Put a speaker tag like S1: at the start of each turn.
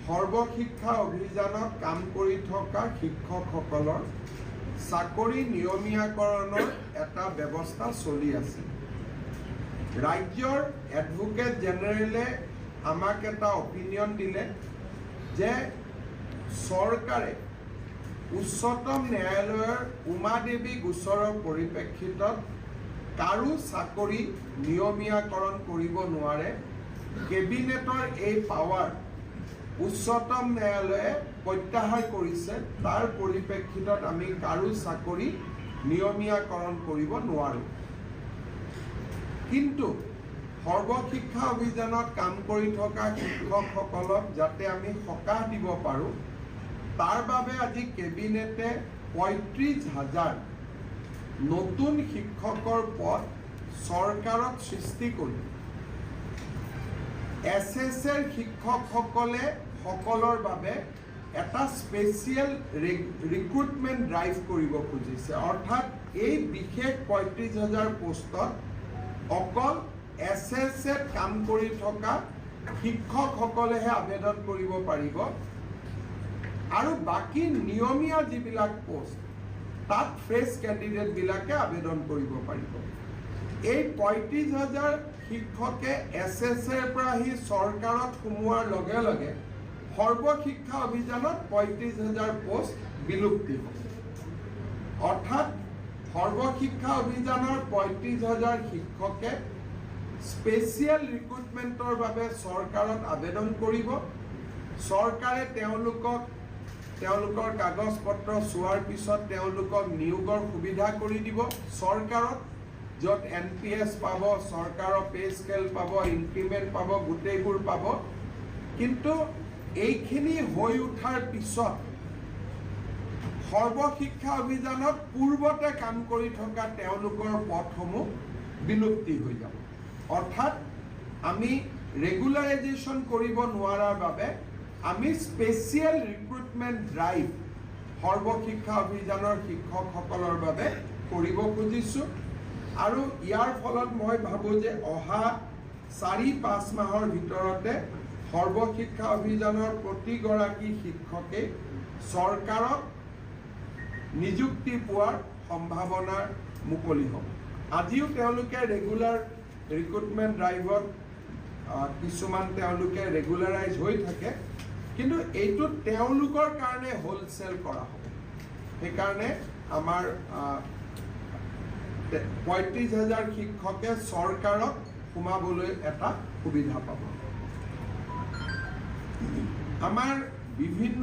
S1: সৰ্বশিক্ষা অভিযানত কাম কৰি থকা শিক্ষকসকলৰ চাকৰি নিয়মীয়াকৰণৰ এটা ব্যৱস্থা চলি আছে। ৰাজ্যৰ এডভোকেট জেনেৰেলে আমাক এটা অপিনিয়ন দিলে যে চৰকাৰে উচ্চতম ন্যায়ালয়ৰ উমা দেৱী গোচৰৰ পৰিপ্ৰেক্ষিতত কাৰো চাকৰি নিয়মীয়াকৰণ কৰিব নোৱাৰে। কেবিনেটৰ এই পাৱাৰ উচ্চতম ন্যায়ালয়ে প্ৰত্যাহাৰ কৰিছে। তাৰ পৰিপ্ৰেক্ষিতত আমি কাৰো চাকৰি নিয়মীয়াকৰণ কৰিব নোৱাৰোঁ। কিন্তু সৰ্বশিক্ষা অভিযানত কাম কৰি থকা শিক্ষকসকলক যাতে আমি সকাহ দিব পাৰোঁ, তাৰ বাবে আজি কেবিনেটে ৩৫,০০০ নতুন শিক্ষকৰ পদ চৰকাৰত সৃষ্টি কৰি SSR শিক্ষকসকলৰ বাবে এটা স্পেচিয়েল ৰিক্ৰুটমেণ্ট ড্ৰাইভ কৰিব খুজিছে। অৰ্থাৎ এই বিশেষ ৩৫,০০০ পোষ্টত অকল SSR কাম কৰি থকা শিক্ষকসকলেহে আবেদন কৰিব পাৰিব আৰু বাকী নিয়মীয়া যিবিলাক পোষ্ট তাত ফ্ৰেছ কেণ্ডিডেটবিলাকে আবেদন কৰিব পাৰিব। এই ৩৫,০০০ শিক্ষকে SSR পৰা আহি চৰকাৰত সোমোৱাৰ লগে লগে সৰ্বশিক্ষা অভিযানত ৩৫,০০০ পোষ্ট বিলুপ্তি হ'ব। অৰ্থাৎ সৰ্বশিক্ষা অভিযানৰ ৩৫,০০০ শিক্ষকে স্পেচিয়েল ৰিক্ৰুটমেণ্টৰ বাবে চৰকাৰত আবেদন কৰিব। চৰকাৰে তেওঁলোকৰ কাগজ পত্ৰ চোৱাৰ পিছত তেওঁলোকক নিয়োগৰ সুবিধা কৰি দিব। চৰকাৰত য'ত NPS পাব, চৰকাৰৰ পে স্কেল পাব, ইনক্ৰিমেণ্ট পাব, গোটেইবোৰ পাব। কিন্তু এইখিনি হৈ উঠাৰ পিছত সৰ্বশিক্ষা অভিযানত পূৰ্বতে কাম কৰি থকা তেওঁলোকৰ পদসমূহ বিলুপ্তি হৈ যাব। অৰ্থাৎ আমি ৰেগুলাৰাইজেশ্যন কৰিব নোৱাৰাৰ বাবে আমি স্পেচিয়েল ৰিক্ৰুটমেণ্ট ড্ৰাইভ সৰ্বশিক্ষা অভিযানৰ শিক্ষকসকলৰ বাবে কৰিব খুজিছোঁ। আৰু ইয়াৰ ফলত মই ভাবোঁ যে অহা ৪-৫ মাহৰ ভিতৰতে সৰ্বশিক্ষা অভিযানৰ প্ৰতিগৰাকী শিক্ষকে চৰকাৰক নিযুক্তি পোৱাৰ সম্ভাৱনাৰ মুকলি হ'ব। আজিও তেওঁলোকে ৰেগুলাৰ ৰিক্ৰুটমেণ্ট ড্ৰাইভত কিছুমান তেওঁলোকে ৰেগুলাৰাইজ হৈ থাকে, কিন্তু এইটো তেওঁলোকৰ কাৰণে হোলচেল কৰা হ'ব। সেইকাৰণে আমাৰ ৩৫,০০০ শিক্ষকে চৰকাৰত সোমাবলৈ এটা সুবিধা পাব। আমাৰ বিভিন্ন